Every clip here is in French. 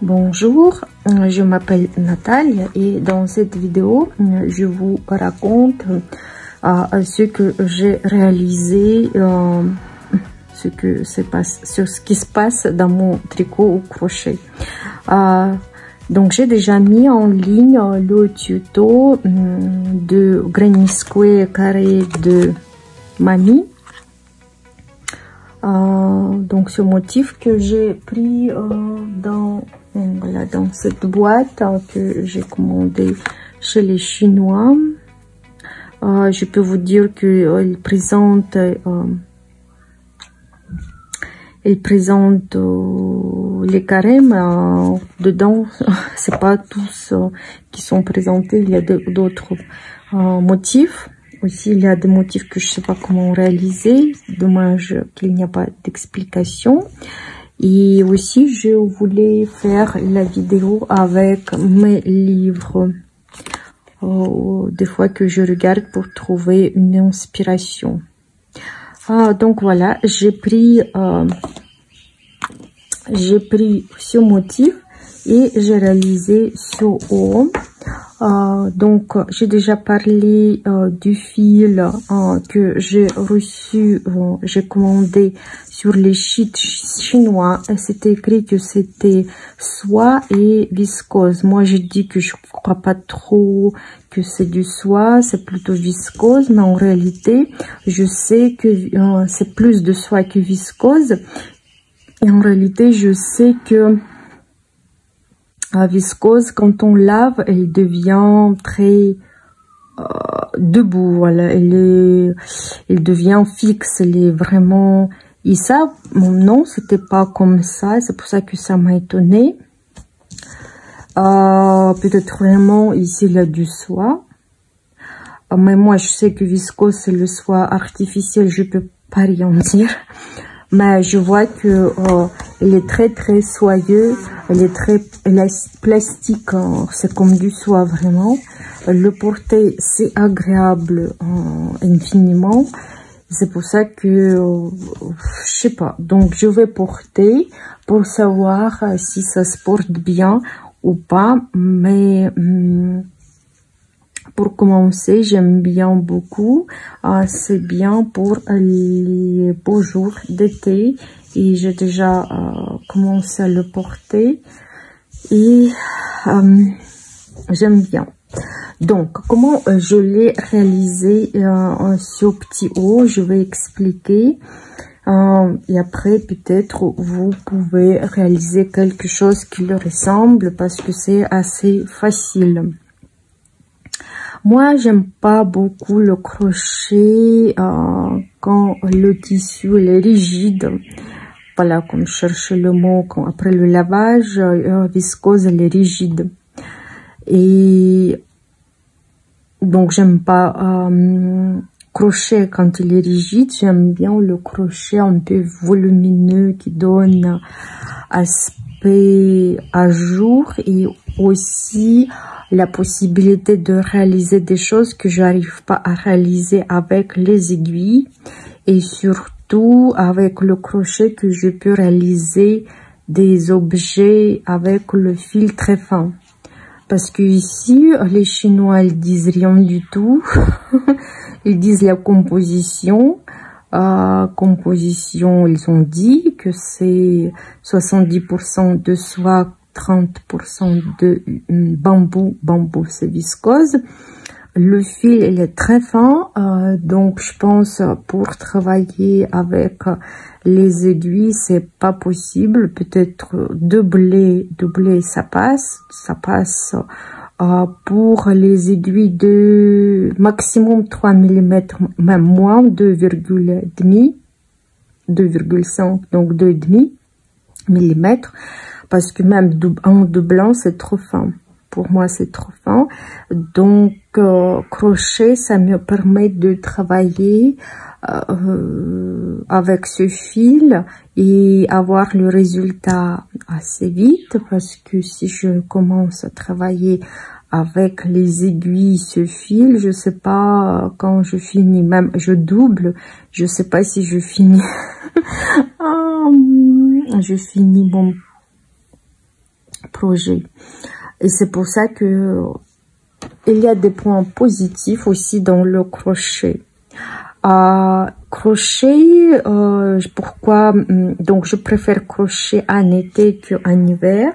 Bonjour, je m'appelle Nathalie et dans cette vidéo, je vous raconte ce que j'ai réalisé, ce qui se passe dans mon tricot au crochet. Donc j'ai déjà mis en ligne le tuto de granny square carré de Mamie. Donc ce motif que j'ai pris dans cette boîte que j'ai commandé chez les Chinois. Je peux vous dire qu'il présente les carrés, mais dedans c'est pas tous qui sont présentés. Il y a d'autres motifs. Aussi, il y a des motifs que je sais pas comment réaliser. Dommage qu'il n'y a pas d'explication. Et aussi, je voulais faire la vidéo avec mes livres. Des fois que je regarde pour trouver une inspiration. Donc voilà, j'ai pris ce motif et j'ai réalisé ce haut. Donc j'ai déjà parlé du fil que j'ai reçu, j'ai commandé sur les sites chinois. C'était écrit que c'était soie et viscose. Moi je dis que je crois pas trop que c'est du soie, c'est plutôt viscose, mais en réalité je sais que c'est plus de soie que viscose. Et en réalité je sais que viscose, quand on lave, elle devient très debout, voilà, elle devient fixe, elle est vraiment... Et ça, non, c'était pas comme ça, c'est pour ça que ça m'a étonnée. Peut-être vraiment ici il y a du soie, mais moi je sais que viscose c'est le soie artificiel, je peux pas rien dire. Mais je vois que elle est très soyeux, elle est très plastique, c'est comme du soie vraiment. Le porter c'est agréable infiniment. C'est pour ça que je sais pas. Donc je vais porter pour savoir si ça se porte bien ou pas. Mais pour commencer, j'aime bien beaucoup. C'est bien pour les beaux jours d'été. Et j'ai déjà commencé à le porter. Et j'aime bien. Donc, comment je l'ai réalisé ce petit haut, je vais expliquer. Et après, peut-être, vous pouvez réaliser quelque chose qui le ressemble parce que c'est assez facile. Moi, j'aime pas beaucoup le crochet quand le tissu il est rigide. Voilà, comme je cherche le mot, après le lavage, viscose, elle est rigide. Et donc, j'aime pas crochet quand il est rigide. J'aime bien le crochet un peu volumineux qui donne aspect à jour et aussi la possibilité de réaliser des choses que j'arrive pas à réaliser avec les aiguilles et surtout avec le crochet que je peux réaliser des objets avec le fil très fin. Parce que ici, les Chinois, ils disent rien du tout. Ils disent la composition. Composition, ils ont dit que c'est 70% de soie, 30% de bambou. Bambou, c'est viscose. Le fil, il est très fin. Donc, je pense pour travailler avec les aiguilles, c'est pas possible. Peut-être doubler, ça passe. Ça passe pour les aiguilles de maximum 3 mm, même moins, 2,5, donc 2,5 mm. Parce que même en doublant, c'est trop fin. Pour moi, c'est trop fin. Donc, crochet, ça me permet de travailler avec ce fil et avoir le résultat assez vite. Parce que si je commence à travailler avec les aiguilles, ce fil, je sais pas quand je finis, même je double, je sais pas si je finis. Je finis bon projet. Et c'est pour ça que il y a des points positifs aussi dans le crochet. Crochet, pourquoi? Donc je préfère crochet en été qu'en hiver.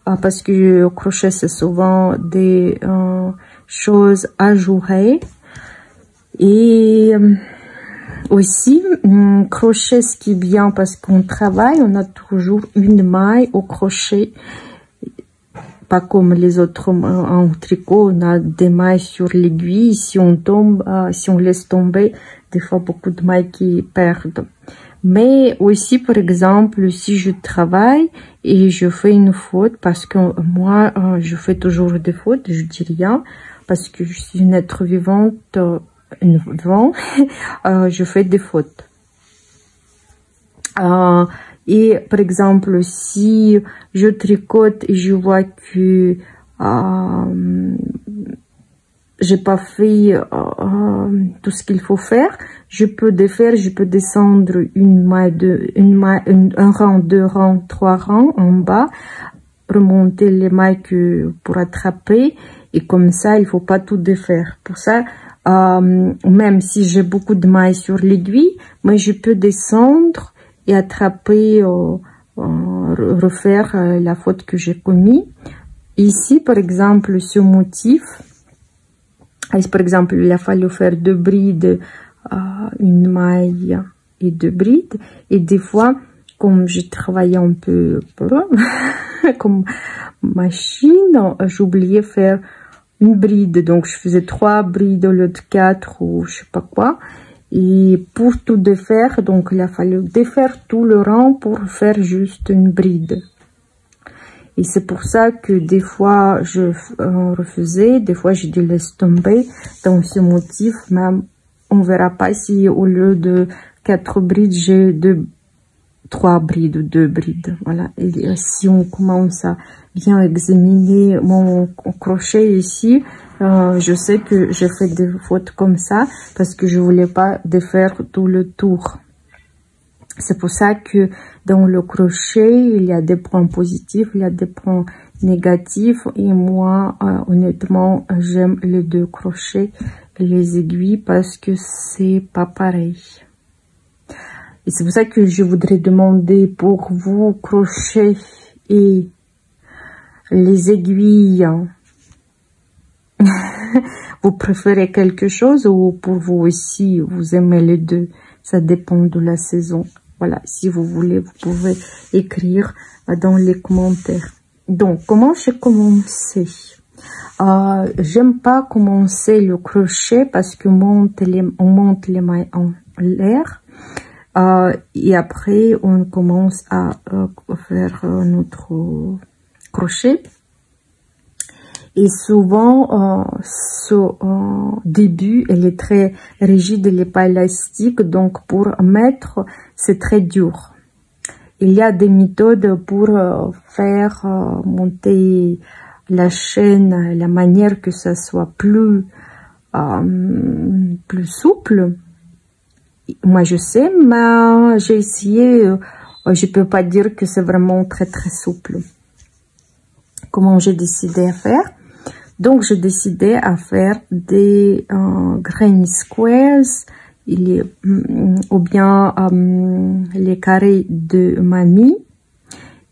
Parce que le crochet c'est souvent des choses ajourées. Et aussi, crochet, ce qui est bien parce qu'on travaille, on a toujours une maille au crochet. Pas comme les autres en tricot, on a des mailles sur l'aiguille. Si on tombe, si on laisse tomber, des fois beaucoup de mailles qui perdent. Mais aussi, par exemple, si je travaille et je fais une faute, parce que moi, je fais toujours des fautes, je dis rien, parce que je suis une être vivante, je fais des fautes. Et par exemple, si je tricote et je vois que j'ai pas fait tout ce qu'il faut faire, je peux défaire, je peux descendre un rang, deux rangs, trois rangs en bas, remonter les mailles pour attraper, et comme ça, il faut pas tout défaire. Pour ça, même si j'ai beaucoup de mailles sur l'aiguille, mais je peux descendre et attraper, refaire la faute que j'ai commise. Ici, par exemple, ce motif, par exemple, il a fallu faire 2 brides, une maille et 2 brides. Et des fois, comme je travaillais un peu comme machine, j'oubliais faire une bride. Donc, je faisais 3 brides au lieu de 4 ou je sais pas quoi. Et pour tout défaire, donc il a fallu défaire tout le rang pour faire juste une bride. Et c'est pour ça que des fois je refusais, des fois je dis laisse tomber. Dans ce motif, même on verra pas si au lieu de 4 brides, j'ai 3 brides ou 2 brides. Voilà. Et si on commence à bien examiner mon crochet ici, je sais que j'ai fait des fautes comme ça parce que je voulais pas défaire tout le tour. C'est pour ça que dans le crochet, il y a des points positifs, il y a des points négatifs. Et moi, honnêtement, j'aime les 2 crochets et les aiguilles parce que c'est pas pareil. Et c'est pour ça que je voudrais demander pour vous, crochet et les aiguilles, vous préférez quelque chose ou pour vous aussi, vous aimez les 2? Ça dépend de la saison. Voilà, si vous voulez, vous pouvez écrire dans les commentaires. Donc, comment j'ai commencé? J'aime pas commencer le crochet parce que on monte les mailles en l'air. Et après, on commence à faire notre crochet. Et souvent, ce début, elle est très rigide, elle n'est pas élastique. Donc, pour mettre, c'est très dur. Il y a des méthodes pour faire monter la chaîne, la manière que ça soit plus souple. Moi, je sais, mais j'ai essayé. Je peux pas dire que c'est vraiment très, très souple. Comment j'ai décidé à faire? Donc, j'ai décidé à faire des granny squares, ou bien les carrés de mamie.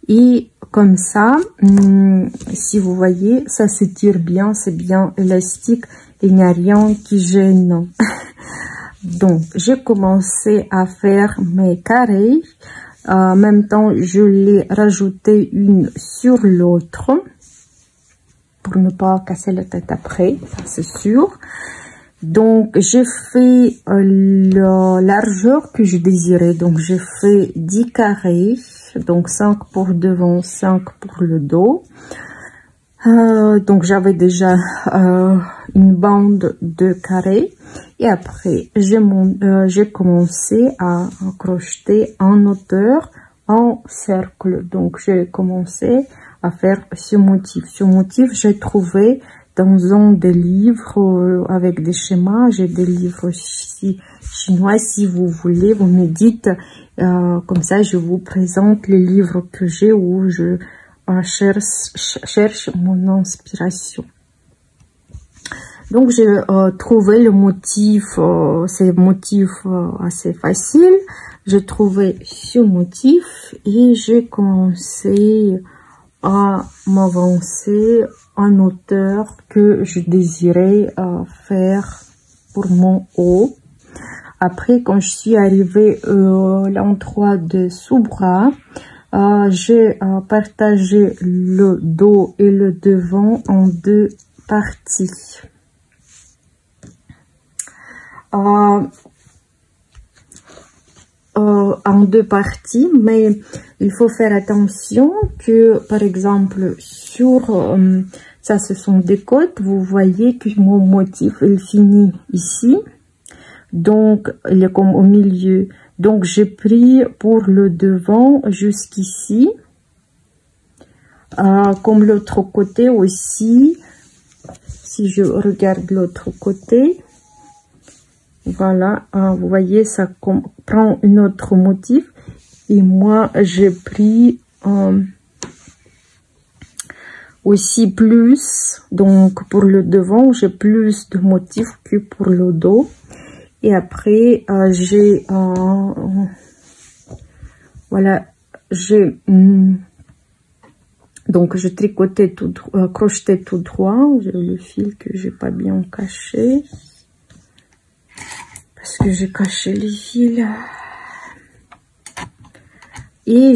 Et comme ça, si vous voyez, ça s'étire bien, c'est bien élastique, il n'y a rien qui gêne. Donc, j'ai commencé à faire mes carrés. En même temps, je l'ai rajouté une sur l'autre pour ne pas casser la tête après, ça c'est sûr. Donc, j'ai fait la largeur que je désirais. Donc, j'ai fait 10 carrés. Donc, 5 pour devant, 5 pour le dos. Donc, j'avais déjà une bande de carrés. Et après, j'ai commencé à crocheter en hauteur, en cercle. Donc, j'ai commencé à faire ce motif. Ce motif, j'ai trouvé dans un des livres avec des schémas. J'ai des livres chinois. Si vous voulez, vous me dites, comme ça, je vous présente les livres que j'ai où je cherche mon inspiration. Donc, j'ai trouvé le motif, c'est un motif assez facile. J'ai trouvé ce motif et j'ai commencé à m'avancer en hauteur que je désirais faire pour mon haut. Après, quand je suis arrivée à l'endroit de sous-bras, j'ai partagé le dos et le devant en deux parties. En deux parties, mais il faut faire attention que, par exemple, sur ça, ce sont des côtes. Vous voyez que mon motif, il finit ici, donc il est comme au milieu. Donc j'ai pris pour le devant jusqu'ici, comme l'autre côté aussi. Si je regarde l'autre côté, voilà, vous voyez, ça prend un autre motif. Et moi, j'ai pris aussi plus. Donc, pour le devant, j'ai plus de motifs que pour le dos. Et après, j'ai... voilà, j'ai... donc, je tricotais tout crochetais tout droit. J'ai le fil que j'ai pas bien caché. Parce que j'ai caché les fils. Et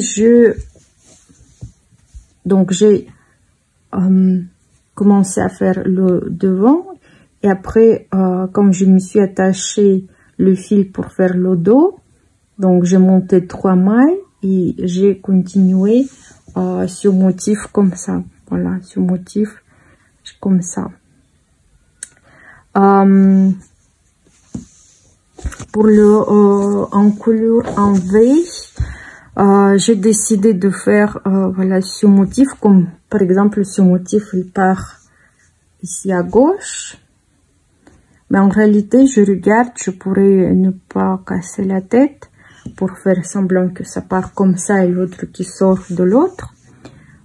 donc j'ai commencé à faire le devant. Et après, comme je me suis attaché le fil pour faire le dos, donc j'ai monté 3 mailles et j'ai continué ce motif comme ça. Voilà, ce motif comme ça. Pour le en couleur en V, j'ai décidé de faire voilà ce motif, comme par exemple ce motif il part ici à gauche, mais en réalité je regarde, je pourrais ne pas casser la tête pour faire semblant que ça part comme ça et l'autre qui sort de l'autre.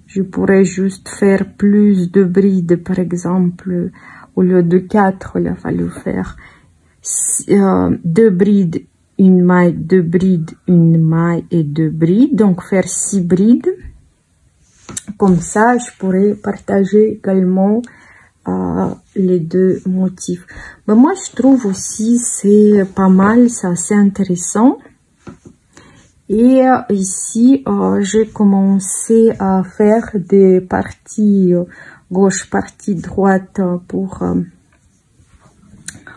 Je pourrais juste faire plus de brides, par exemple, au lieu de 4, il a fallu faire 2 brides, une maille, 2 brides, une maille et 2 brides, donc faire 6 brides. Comme ça, je pourrais partager également les deux motifs. Mais moi, je trouve aussi c'est pas mal, c'est assez intéressant. Et ici, j'ai commencé à faire des parties gauche, partie droite pour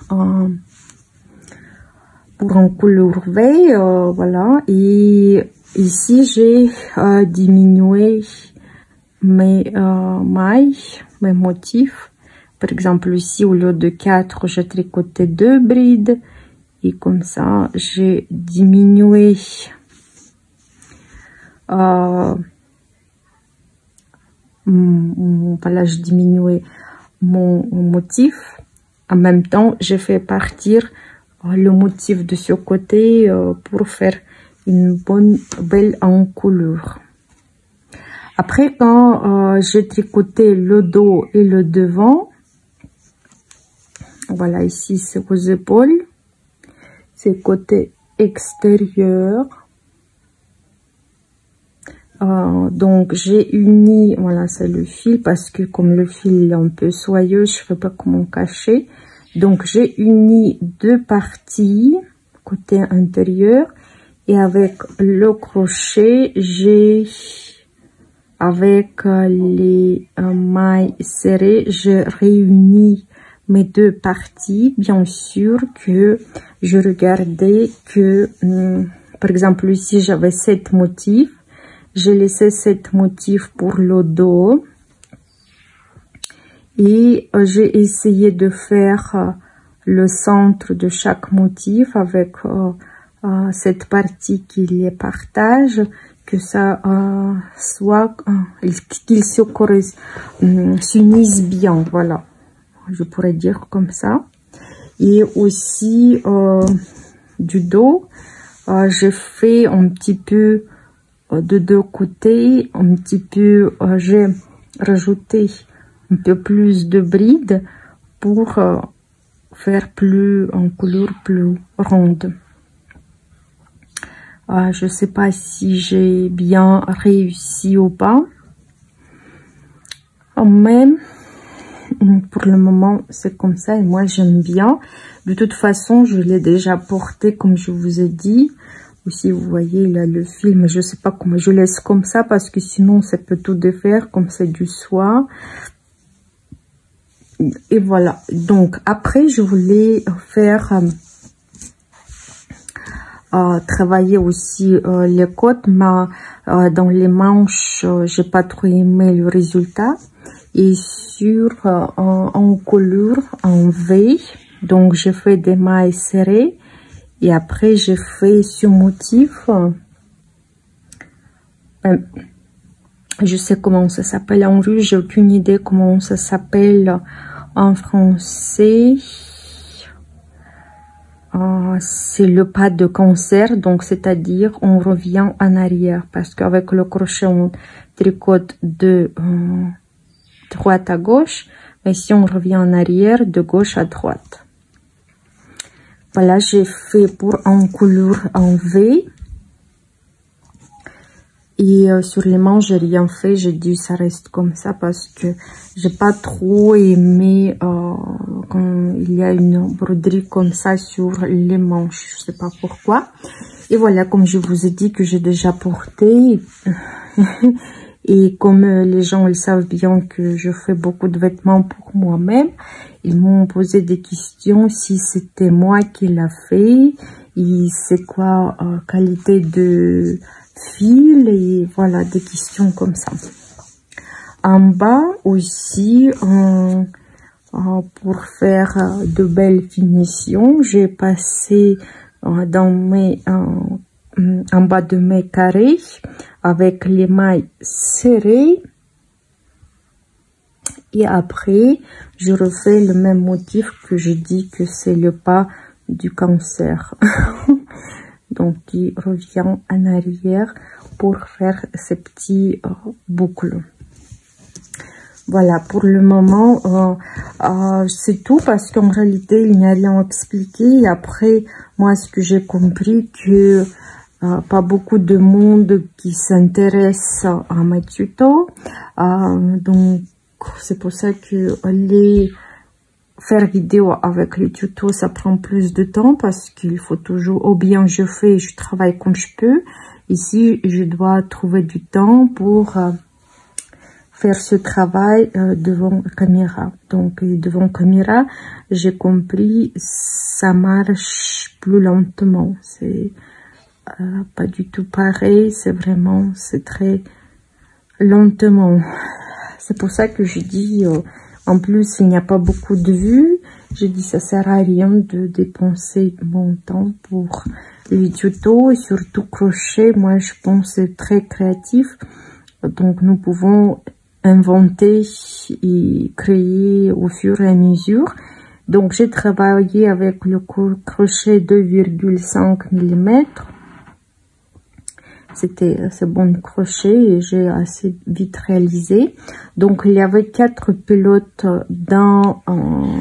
en couleur V, voilà. Et ici, j'ai diminué mes mailles, mes motifs. Par exemple, ici, au lieu de 4, j'ai tricoté 2 brides. Et comme ça, j'ai diminué voilà, j'ai diminué mon motif. En même temps, j'ai fait partir le motif de ce côté pour faire une belle encoulure. Après, quand j'ai tricoté le dos et le devant, voilà, ici c'est aux épaules, c'est côté extérieur. Donc j'ai uni, voilà, c'est le fil, parce que comme le fil est un peu soyeux, je ne sais pas comment cacher. Donc j'ai uni 2 parties côté intérieur, et avec le crochet, j'ai avec les mailles serrées, j'ai réuni mes 2 parties. Bien sûr que je regardais que par exemple ici j'avais 7 motifs. J'ai laissé 7 motifs pour le dos. Et j'ai essayé de faire le centre de chaque motif avec cette partie qui les partage, que ça soit, qu'ils s'unissent bien, voilà. Je pourrais dire comme ça. Et aussi du dos, j'ai fait un petit peu de deux côtés, un petit peu, j'ai rajouté un peu plus de bride pour faire plus en couleur plus ronde. Je sais pas si j'ai bien réussi ou pas. Même pour le moment c'est comme ça et moi j'aime bien. De toute façon je l'ai déjà porté comme je vous ai dit. Aussi vous voyez là le fil, mais je sais pas comment je laisse comme ça parce que sinon ça peut tout défaire comme c'est du soie. Et voilà, donc après je voulais faire travailler aussi les côtes, mais dans les manches j'ai pas trop aimé le résultat. Et sur en couleur en V, donc j'ai fait des mailles serrées et après j'ai fait ce motif, je sais comment ça s'appelle en russe, j'ai aucune idée comment ça s'appelle en français. C'est le pas de concert, donc c'est-à-dire on revient en arrière parce qu'avec le crochet on tricote de droite à gauche, mais si on revient en arrière de gauche à droite. Voilà, j'ai fait pour en couleur en V et sur les manches j'ai rien fait, j'ai dit ça reste comme ça parce que j'ai pas trop aimé quand il y a une broderie comme ça sur les manches, je sais pas pourquoi. Et voilà, comme je vous ai dit que j'ai déjà porté et comme les gens ils savent bien que je fais beaucoup de vêtements pour moi-même, ils m'ont posé des questions si c'était moi qui l'a fait et c'est quoi qualité de fil et voilà des questions comme ça. En bas aussi pour faire de belles finitions, j'ai passé dans mes en bas de mes carrés avec les mailles serrées et après je refais le même motif que je dis que c'est le pas du cancer. Donc il revient en arrière pour faire ces petits boucles. Voilà, pour le moment c'est tout parce qu'en réalité il n'y a rien à expliquer. Et après moi ce que j'ai compris que pas beaucoup de monde qui s'intéresse à mes tutos, donc c'est pour ça que faire vidéo avec les tutos ça prend plus de temps parce qu'il faut toujours, ou bien je travaille comme je peux. Ici je dois trouver du temps pour faire ce travail devant la caméra. Donc devant caméra j'ai compris ça marche plus lentement, c'est pas du tout pareil, c'est très lentement. C'est pour ça que je dis en plus il n'y a pas beaucoup de vues, je dis ça sert à rien de dépenser mon temps pour les tutos et surtout crochet. Moi je pense c'est très créatif, donc nous pouvons inventer et créer au fur et à mesure. Donc j'ai travaillé avec le crochet 2,5 mm. C'est bon crochet et j'ai assez vite réalisé. Donc il y avait 4 pelotes dans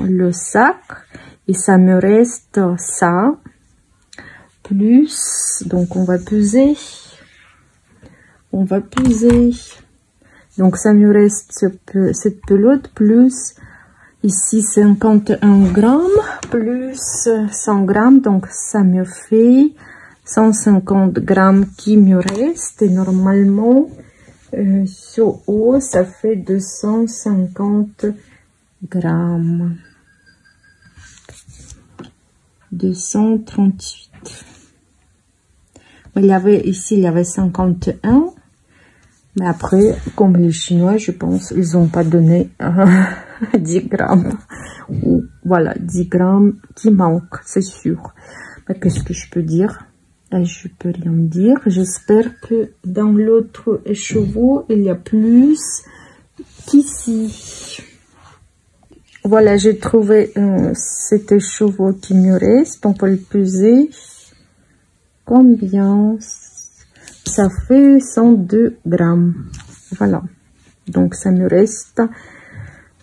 le sac et ça me reste ça plus, donc on va peser, donc ça me reste cette pelote plus ici 51 grammes plus 100 grammes, donc ça me fait 150 grammes qui me reste et normalement sur haut ça fait 250 grammes, 238. Il y avait 51, mais après comme les Chinois je pense ils ont pas donné 10 grammes ou voilà 10 grammes qui manquent, c'est sûr. Mais qu'est-ce que je peux dire? Je peux rien dire. J'espère que dans l'autre écheveau, il y a plus qu'ici. Voilà, j'ai trouvé cet écheveau qui me reste. On peut le peser. Combien? ça fait 102 grammes. Voilà. Donc, ça me reste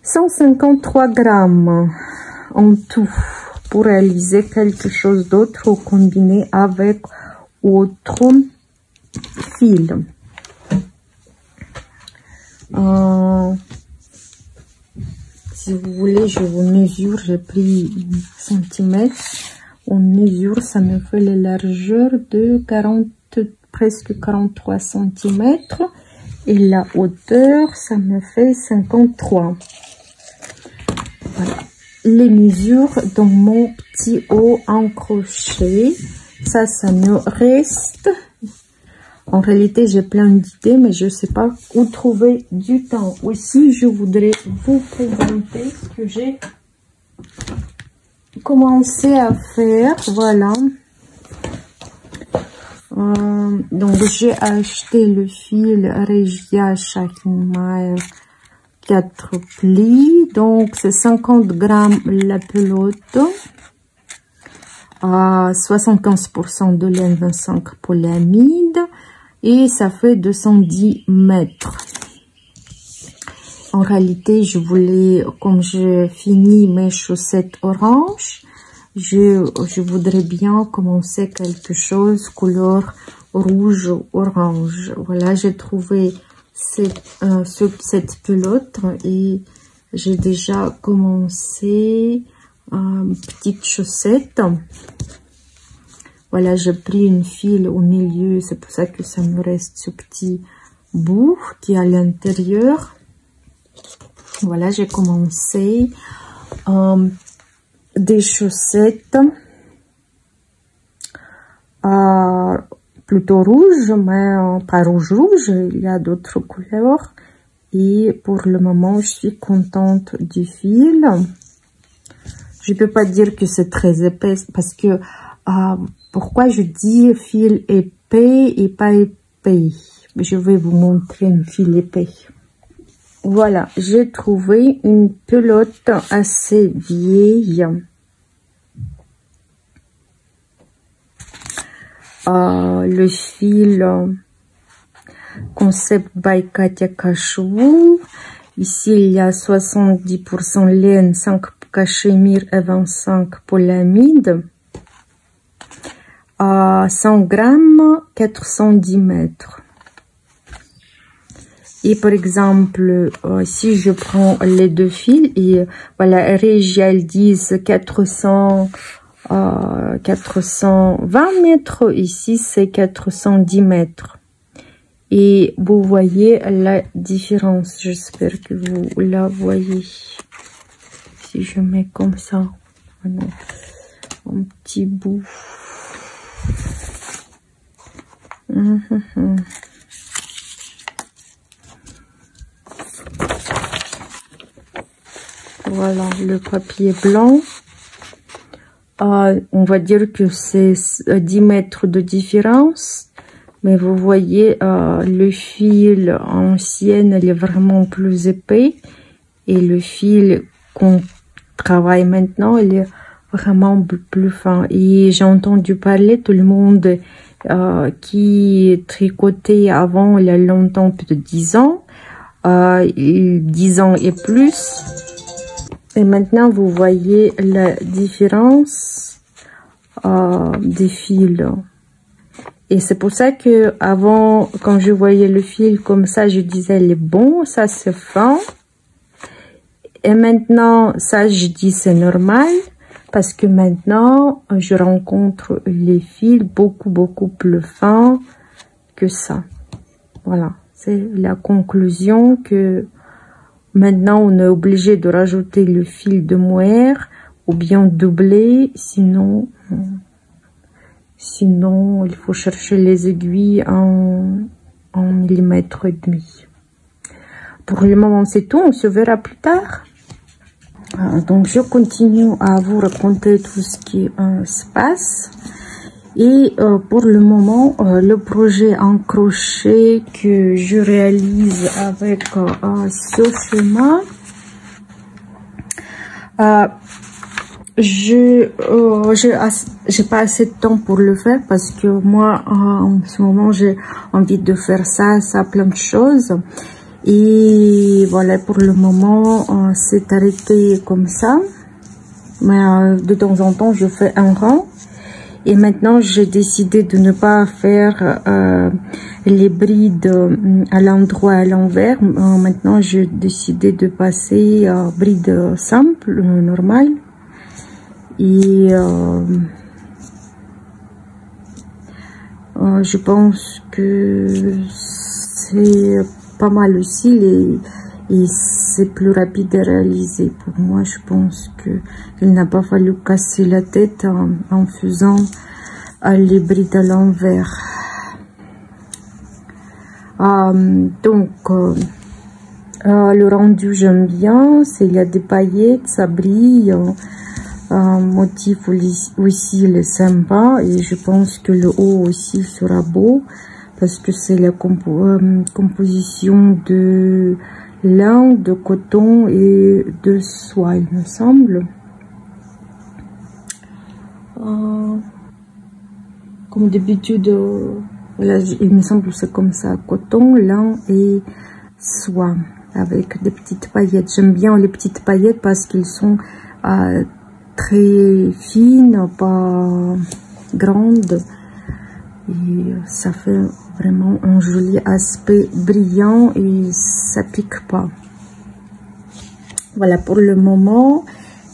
153 grammes en tout pour réaliser quelque chose d'autre ou combiner avec autre fil. Si vous voulez, je vous mesure. J'ai pris 1 centimètre. On mesure, ça me fait la largeur de presque 43 cm. Et la hauteur, ça me fait 53. Voilà. Les mesures dans mon petit haut en crochet. Ça me reste. En réalité, j'ai plein d'idées, mais je ne sais pas où trouver du temps. Aussi, je voudrais vous présenter ce que j'ai commencé à faire. Voilà. Donc, j'ai acheté le fil Regia Schachenmeier 4 plis. Donc, c'est 50 grammes la pelote. 75% de laine, 25 polyamide. Et ça fait 210 mètres. En réalité, je voulais, comme j'ai fini mes chaussettes orange, je voudrais bien commencer quelque chose couleur rouge-orange. Voilà, j'ai trouvé cette pelote et j'ai déjà commencé petite chaussette. Voilà, j'ai pris une fil au milieu, c'est pour ça que ça me reste ce petit bout qui est à l'intérieur. Voilà, j'ai commencé des chaussettes plutôt rouges, mais pas rouge, il y a d'autres couleurs. Et pour le moment, je suis contente du fil. Je ne peux pas dire que c'est très épais parce que... pourquoi je dis fil épais et pas épais? Je vais vous montrer un fil épais. Voilà, j'ai trouvé une pelote assez vieille. Le fil Concept by Katia Cachevou. Ici, il y a 70% laine, 5 cachemire et 25 polyamide. 100 grammes, 410 mètres. Et par exemple, si je prends les deux fils, et voilà, Regia, elles disent 420 mètres, ici c'est 410 mètres. Et vous voyez la différence, j'espère que vous la voyez. Si je mets comme ça, voilà, un petit bout. Voilà le papier blanc. On va dire que c'est 10 mètres de différence. Mais vous voyez, le fil ancien, il est vraiment plus épais. Et le fil qu'on travaille maintenant, il est vraiment plus fin. Et j'ai entendu parler tout le monde qui tricotait avant, il y a longtemps, peut-être 10 ans. 10 ans et plus. Et maintenant, vous voyez la différence des fils. Et c'est pour ça que avant, quand je voyais le fil comme ça, je disais, il est bon, ça c'est fin. Et maintenant, ça, je dis, c'est normal. Parce que maintenant, je rencontre les fils beaucoup plus fins que ça. Voilà, c'est la conclusion que maintenant, on est obligé de rajouter le fil de mohair ou bien doubler, sinon il faut chercher les aiguilles en millimètre et demi. Pour le moment, c'est tout. On se verra plus tard. Donc, je continue à vous raconter tout ce qui se passe. Et pour le moment, le projet en crochet que je réalise avec ce schéma, j'ai pas assez de temps pour le faire parce que moi en ce moment j'ai envie de faire ça plein de choses, et voilà, pour le moment c'est arrêté comme ça, mais de temps en temps je fais un rang. Et maintenant j'ai décidé de ne pas faire les brides à l'endroit à l'envers. Maintenant j'ai décidé de passer à bride simple, normale. Et je pense que c'est pas mal aussi, et c'est plus rapide à réaliser. Pour moi, je pense qu'il n'a pas fallu casser la tête en faisant les brides à l'envers. Donc, le rendu, j'aime bien. Il y a des paillettes, ça brille. Motif aussi, il est sympa, et je pense que le haut aussi sera beau parce que c'est la composition de lin, de coton et de soie, il me semble. Comme d'habitude, voilà, il me semble que c'est comme ça, coton, lin et soie avec des petites paillettes. J'aime bien les petites paillettes parce qu'ils sont très fines, pas grandes, et ça fait vraiment un joli aspect brillant et ça pique pas. Voilà, pour le moment,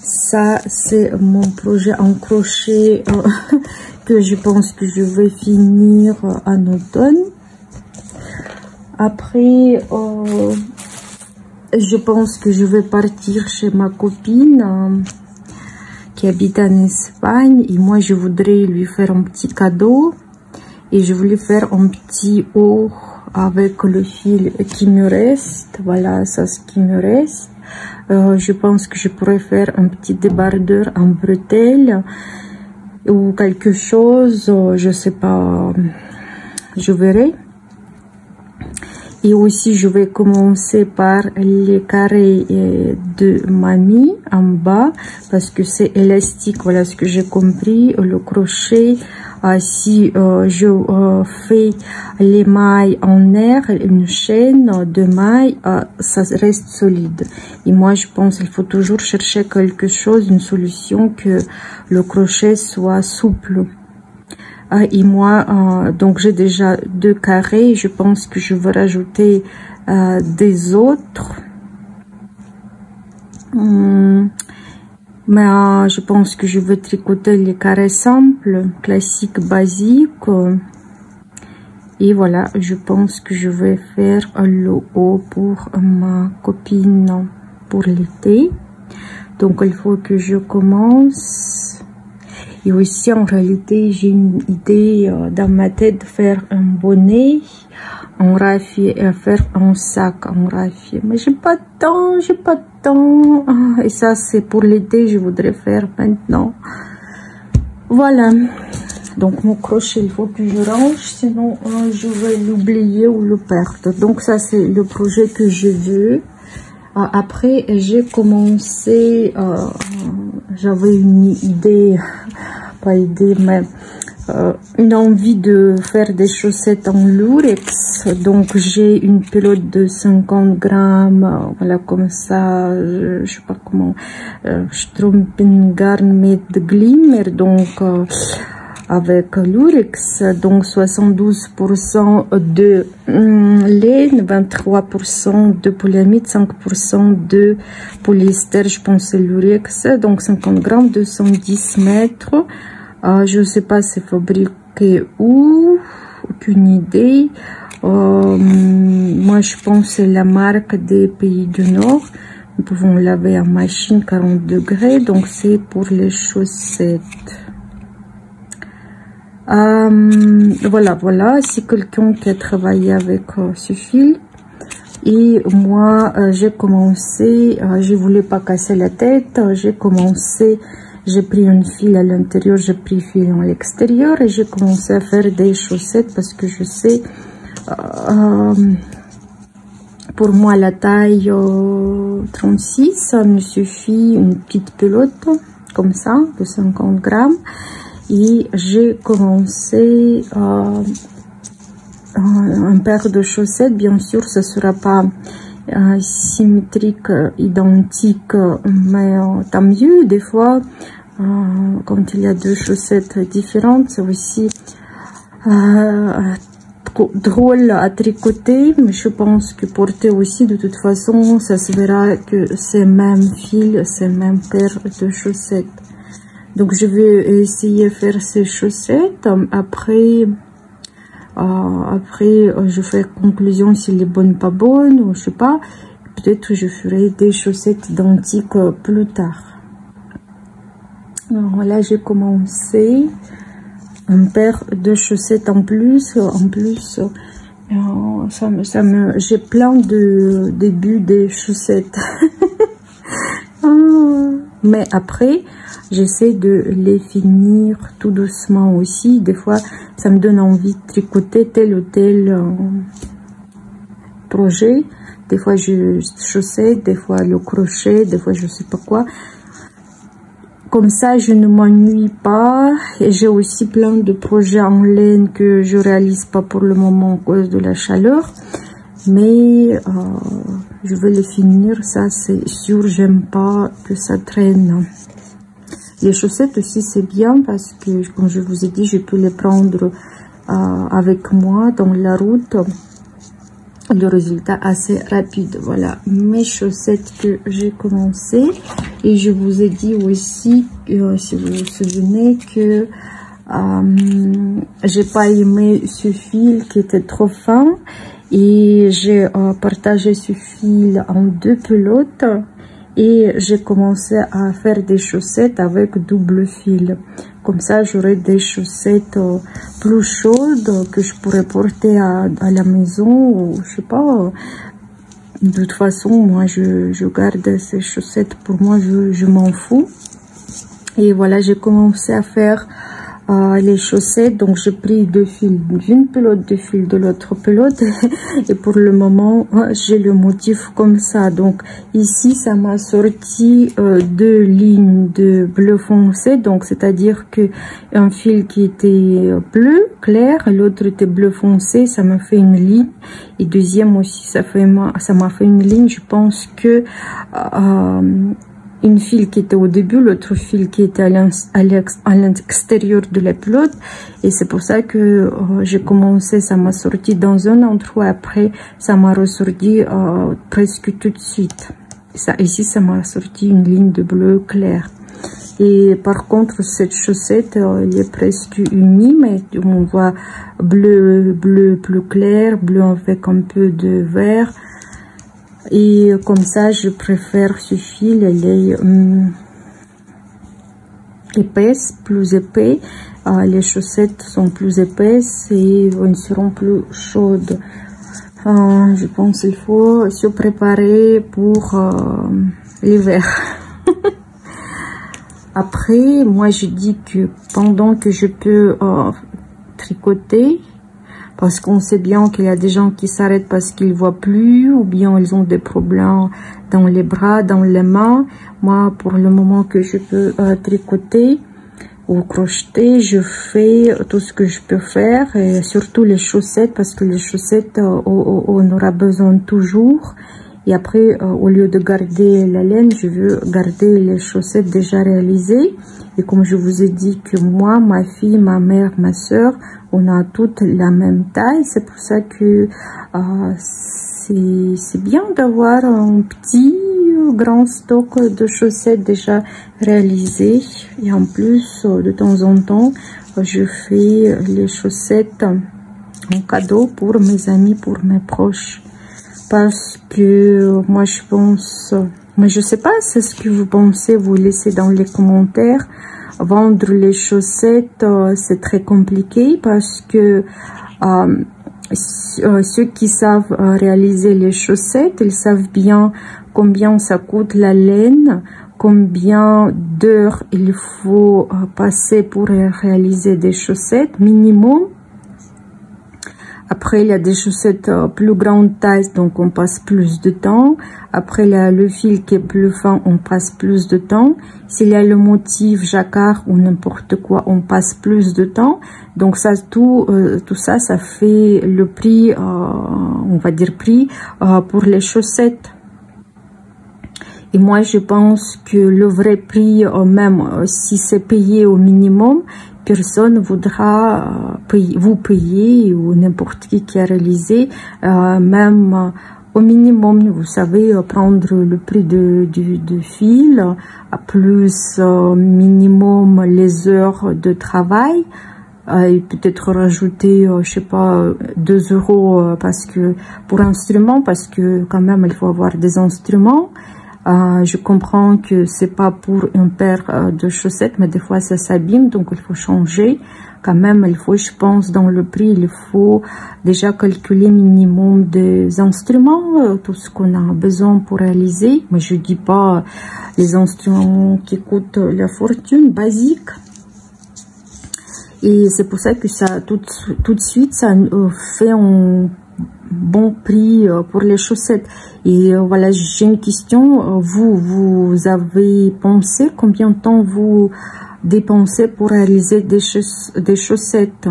ça c'est mon projet en crochet que je pense que je vais finir en automne. Après, je pense que je vais partir chez ma copine qui habite en Espagne, et moi je voudrais lui faire un petit cadeau, et je voulais faire un petit haut avec le fil qui me reste. Voilà, ça ce qui me reste. Je pense que je pourrais faire un petit débardeur en bretelles ou quelque chose, je sais pas, je verrai. Et aussi, je vais commencer par les carrés de mamie en bas parce que c'est élastique. Voilà ce que j'ai compris. Le crochet, si je fais les mailles en air, une chaîne de mailles, ça reste solide. Et moi, je pense qu'il faut toujours chercher quelque chose, une solution que le crochet soit souple. Et moi, donc j'ai déjà 2 carrés. Je pense que je vais rajouter des autres. Mais je pense que je vais tricoter les carrés simples, classiques, basiques. Et voilà, je pense que je vais faire le haut pour ma copine pour l'été. Donc il faut que je commence. Et aussi, en réalité, j'ai une idée dans ma tête de faire un bonnet en raffia et faire un sac en raffia. Mais j'ai pas de temps, j'ai pas de temps. Et ça, c'est pour l'été, je voudrais faire maintenant. Voilà. Donc, mon crochet, il faut que je range, sinon je vais l'oublier ou le perdre. Donc, ça, c'est le projet que je veux. Après, j'ai commencé, j'avais une idée, pas idée, mais une envie de faire des chaussettes en lurex. Donc, j'ai une pelote de 50 grammes, voilà, comme ça, je sais pas comment, Strumpengarn mit Glimmer, donc, avec lurex, donc 72% de laine, 23% de polyamide, 5% de polyester, je pense c'est lurex, donc 50 grammes, 210 mètres. Je ne sais pas c'est fabriqué où, aucune idée. Moi je pense c'est la marque des pays du Nord. Nous pouvons laver en machine 40 degrés, donc c'est pour les chaussettes. Voilà, c'est quelqu'un qui a travaillé avec ce fil. Et moi, j'ai commencé, je voulais pas casser la tête, j'ai commencé, j'ai pris un fil à l'intérieur, j'ai pris fil à l'extérieur, et j'ai commencé à faire des chaussettes parce que je sais, pour moi, la taille 36, ça me suffit, une petite pelote comme ça, de 50 grammes. Et j'ai commencé un paire de chaussettes. Bien sûr, ce sera pas symétrique, identique, mais tant mieux. Des fois, quand il y a deux chaussettes différentes, c'est aussi drôle à tricoter, mais je pense que porter aussi, de toute façon, ça se verra que c'est même fil, c'est même paire de chaussettes. Donc je vais essayer de faire ces chaussettes. Après je fais conclusion s'il est bonne pas bonne, ou je sais pas. Peut-être je ferai des chaussettes identiques plus tard. Alors là j'ai commencé une paire de chaussettes en plus. J'ai plein de débuts des chaussettes. Mais après, j'essaie de les finir tout doucement aussi. Des fois, ça me donne envie de tricoter tel ou tel projet. Des fois, chaussette, des fois le crochet, des fois je sais pas quoi. Comme ça, je ne m'ennuie pas. Et j'ai aussi plein de projets en laine que je réalise pas pour le moment à cause de la chaleur. Mais je vais les finir, ça c'est sûr. J'aime pas que ça traîne. Les chaussettes aussi c'est bien parce que, comme je vous ai dit, je peux les prendre avec moi dans la route. Le résultat assez rapide. Voilà mes chaussettes que j'ai commencé. Et je vous ai dit aussi, si vous vous souvenez, que j'ai pas aimé ce fil qui était trop fin. Et j'ai partagé ce fil en deux pelotes. Et j'ai commencé à faire des chaussettes avec double fil. Comme ça, j'aurai des chaussettes plus chaudes que je pourrais porter à la maison, ou je sais pas. De toute façon, moi, je garde ces chaussettes pour moi, je m'en fous. Et voilà, j'ai commencé à faire les chaussettes. Donc, j'ai pris deux fils d'une pelote, deux fils de l'autre pelote. Et pour le moment, j'ai le motif comme ça. Donc, ici, ça m'a sorti deux lignes de bleu foncé. Donc, c'est-à-dire que un fil qui était bleu clair, l'autre était bleu foncé. Ça m'a fait une ligne. Et deuxième aussi, ça m'a fait une ligne. Je pense que une fil qui était au début, l'autre fil qui était à l'extérieur de la pelote. Et c'est pour ça que j'ai commencé, ça m'a sorti dans un endroit, après ça m'a ressorti presque tout de suite. Ici, ça m'a sorti une ligne de bleu clair. Et par contre, cette chaussette, elle est presque unie, mais on voit bleu plus clair, bleu avec un peu de vert. Et comme ça, je préfère ce fil, elle est épaisse, plus épais. Les chaussettes sont plus épaisses et elles seront plus chaudes. Je pense qu'il faut se préparer pour l'hiver. Après, moi je dis que pendant que je peux tricoter, parce qu'on sait bien qu'il y a des gens qui s'arrêtent parce qu'ils voient plus, ou bien ils ont des problèmes dans les bras, dans les mains. Moi, pour le moment que je peux tricoter ou crocheter, je fais tout ce que je peux faire, et surtout les chaussettes, parce que les chaussettes, on aura besoin toujours. Et après, au lieu de garder la laine, je veux garder les chaussettes déjà réalisées. Et comme je vous ai dit que moi, ma fille, ma mère, ma soeur, on a toutes la même taille. C'est pour ça que c'est bien d'avoir un petit grand stock de chaussettes déjà réalisées. Et en plus, de temps en temps, je fais les chaussettes en cadeau pour mes amis, pour mes proches. Parce que moi je pense, mais je sais pas, c'est ce que vous pensez, vous laissez dans les commentaires. Vendre les chaussettes, c'est très compliqué parce que ceux qui savent réaliser les chaussettes, ils savent bien combien ça coûte la laine, combien d'heures il faut passer pour réaliser des chaussettes minimum. Après, il y a des chaussettes plus grande taille, donc on passe plus de temps. Après, il y a le fil qui est plus fin, on passe plus de temps. S'il y a le motif jacquard ou n'importe quoi, on passe plus de temps. Donc ça, tout ça, ça fait le prix, on va dire prix pour les chaussettes. Et moi, je pense que le vrai prix, même si c'est payé au minimum, personne voudra vous payer ou n'importe qui a réalisé, même au minimum, vous savez, prendre le prix du fil, plus minimum les heures de travail, et peut-être rajouter, je sais pas, 2 € parce que pour instruments, parce que quand même il faut avoir des instruments. Je comprends que c'est pas pour une paire de chaussettes, mais des fois ça s'abîme, donc il faut changer. Quand même, il faut, je pense, dans le prix, il faut déjà calculer minimum des instruments, tout ce qu'on a besoin pour réaliser. Mais je dis pas les instruments qui coûtent la fortune, basique. Et c'est pour ça que ça, tout de suite, ça fait un bon prix pour les chaussettes. Et voilà, j'ai une question. Vous avez pensé combien de temps vous dépensez pour réaliser des chaussettes?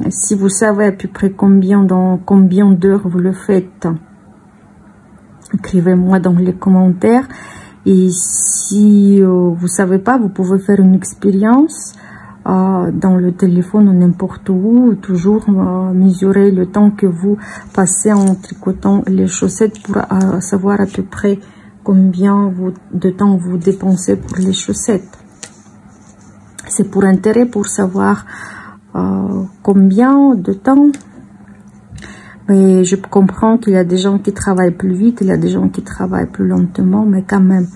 Si vous savez à peu près combien d'heures vous le faites, écrivez-moi dans les commentaires. Et si vous savez pas, vous pouvez faire une expérience dans le téléphone ou n'importe où, toujours mesurer le temps que vous passez en tricotant les chaussettes pour savoir à peu près combien de temps vous dépensez pour les chaussettes. C'est pour intérêt, pour savoir combien de temps. Mais je comprends qu'il y a des gens qui travaillent plus vite, il y a des gens qui travaillent plus lentement, mais quand même.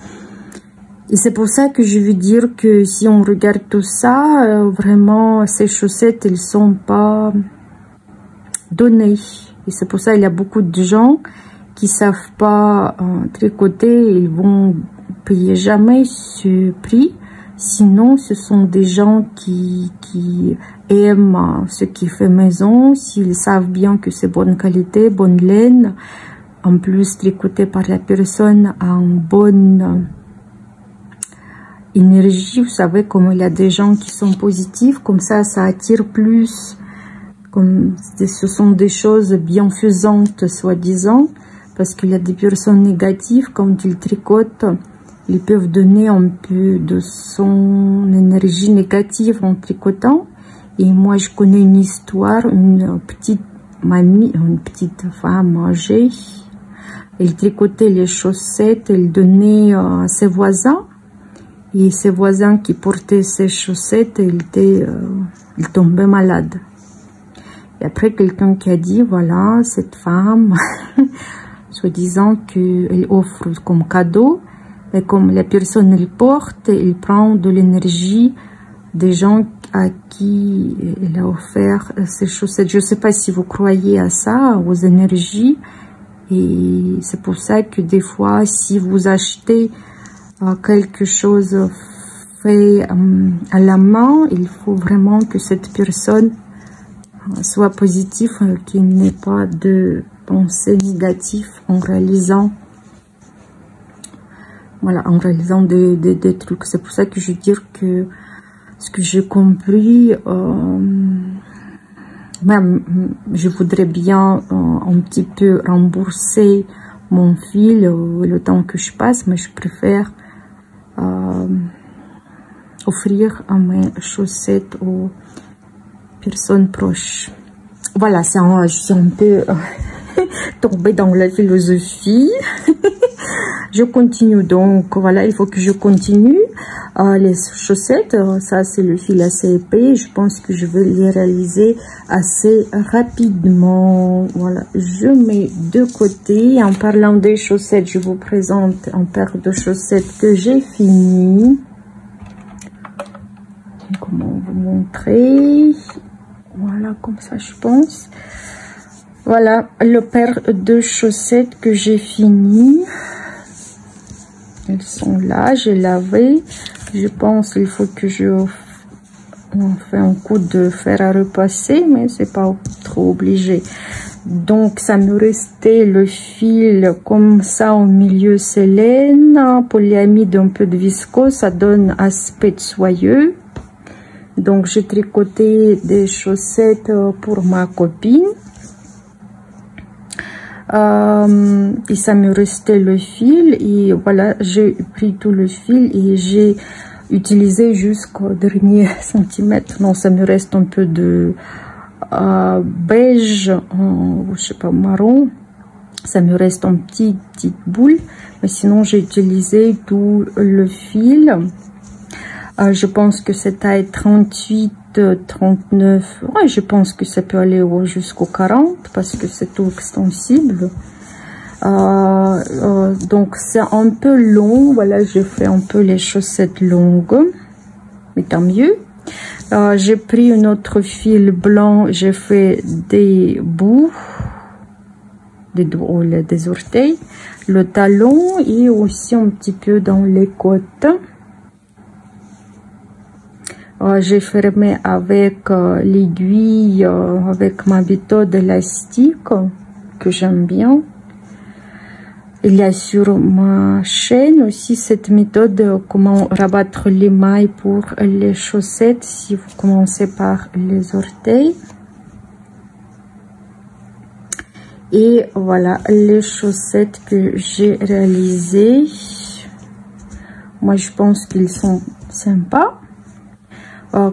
Et c'est pour ça que je veux dire que si on regarde tout ça, vraiment, ces chaussettes, elles sont pas données. Et c'est pour ça qu'il y a beaucoup de gens qui savent pas tricoter, ils vont payer jamais ce prix. Sinon, ce sont des gens qui aiment ce qui fait maison, s'ils savent bien que c'est bonne qualité, bonne laine, en plus tricoté par la personne en bonne énergie. Vous savez, comme il y a des gens qui sont positifs, comme ça attire plus, comme ce sont des choses bienfaisantes, soi-disant, parce qu'il y a des personnes négatives, quand ils tricotent, ils peuvent donner un peu de son énergie négative en tricotant. Et moi, je connais une histoire, une petite mamie, une petite femme âgée, elle tricotait les chaussettes, elle donnait à ses voisins. Et ses voisins qui portaient ces chaussettes, ils tombaient malades. Et après, quelqu'un qui a dit, voilà, cette femme, soi-disant qu'elle offre comme cadeau, et comme la personne elle porte, elle prend de l'énergie des gens à qui elle a offert ces chaussettes. Je ne sais pas si vous croyez à ça, aux énergies. Et c'est pour ça que des fois, si vous achetez quelque chose fait à la main, il faut vraiment que cette personne soit positive, qu'il n'ait pas de pensée négative en réalisant, voilà, en réalisant des trucs. C'est pour ça que je veux dire que ce que j'ai compris, même je voudrais bien un petit peu rembourser mon fil le temps que je passe, mais je préfère offrir mes chaussettes aux personnes proches. Voilà, je suis un peu tombée dans la philosophie. Je continue, donc voilà, il faut que je continue. Les chaussettes, ça c'est le fil assez épais, je pense que je vais les réaliser assez rapidement. Voilà, je mets de côté. En parlant des chaussettes, je vous présente une paire de chaussettes que j'ai fini. Comment vous montrer? Voilà, comme ça je pense. Voilà, le paire de chaussettes que j'ai fini. Elles sont là, j'ai lavé. Je pense qu'il faut que on fait un coup de fer à repasser, mais c'est pas trop trop obligée. Donc ça me restait le fil comme ça au milieu, c'est laine, polyamide, un peu de viscose, ça donne aspect soyeux. Donc j'ai tricoté des chaussettes pour ma copine. Et ça me restait le fil, et voilà, j'ai pris tout le fil et j'ai utilisé jusqu'au dernier centimètre. Non, ça me reste un peu de beige, je sais pas, marron. Ça me reste en petite boule, mais sinon j'ai utilisé tout le fil. Je pense que c'est taille 38, 39. Ouais, je pense que ça peut aller jusqu'au 40 parce que c'est tout extensible. Donc c'est un peu long. Voilà, j'ai fait un peu les chaussettes longues, mais tant mieux. J'ai pris un autre fil blanc. J'ai fait des bouts, des orteils, le talon et aussi un petit peu dans les côtes. J'ai fermé avec l'aiguille, avec ma méthode élastique que j'aime bien. Il y a sur ma chaîne aussi cette méthode, comment rabattre les mailles pour les chaussettes si vous commencez par les orteils. Et voilà les chaussettes que j'ai réalisées. Moi je pense qu'ils sont sympas.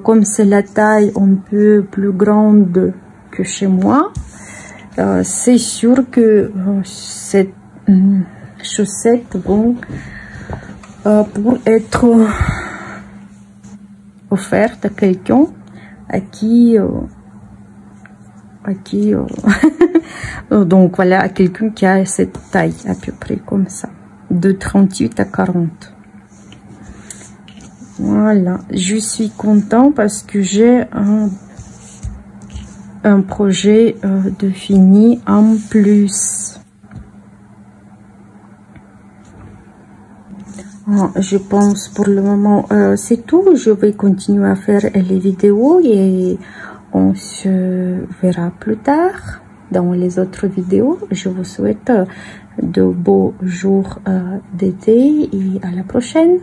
Comme c'est la taille un peu plus grande que chez moi, c'est sûr que cette chaussettes vont pour être offerte à quelqu'un à qui donc voilà, à quelqu'un qui a cette taille à peu près comme ça, de 38 à 40. Voilà, je suis content parce que j'ai un projet de fini en plus. Je pense pour le moment c'est tout. Je vais continuer à faire les vidéos et on se verra plus tard dans les autres vidéos. Je vous souhaite de beaux jours d'été et à la prochaine.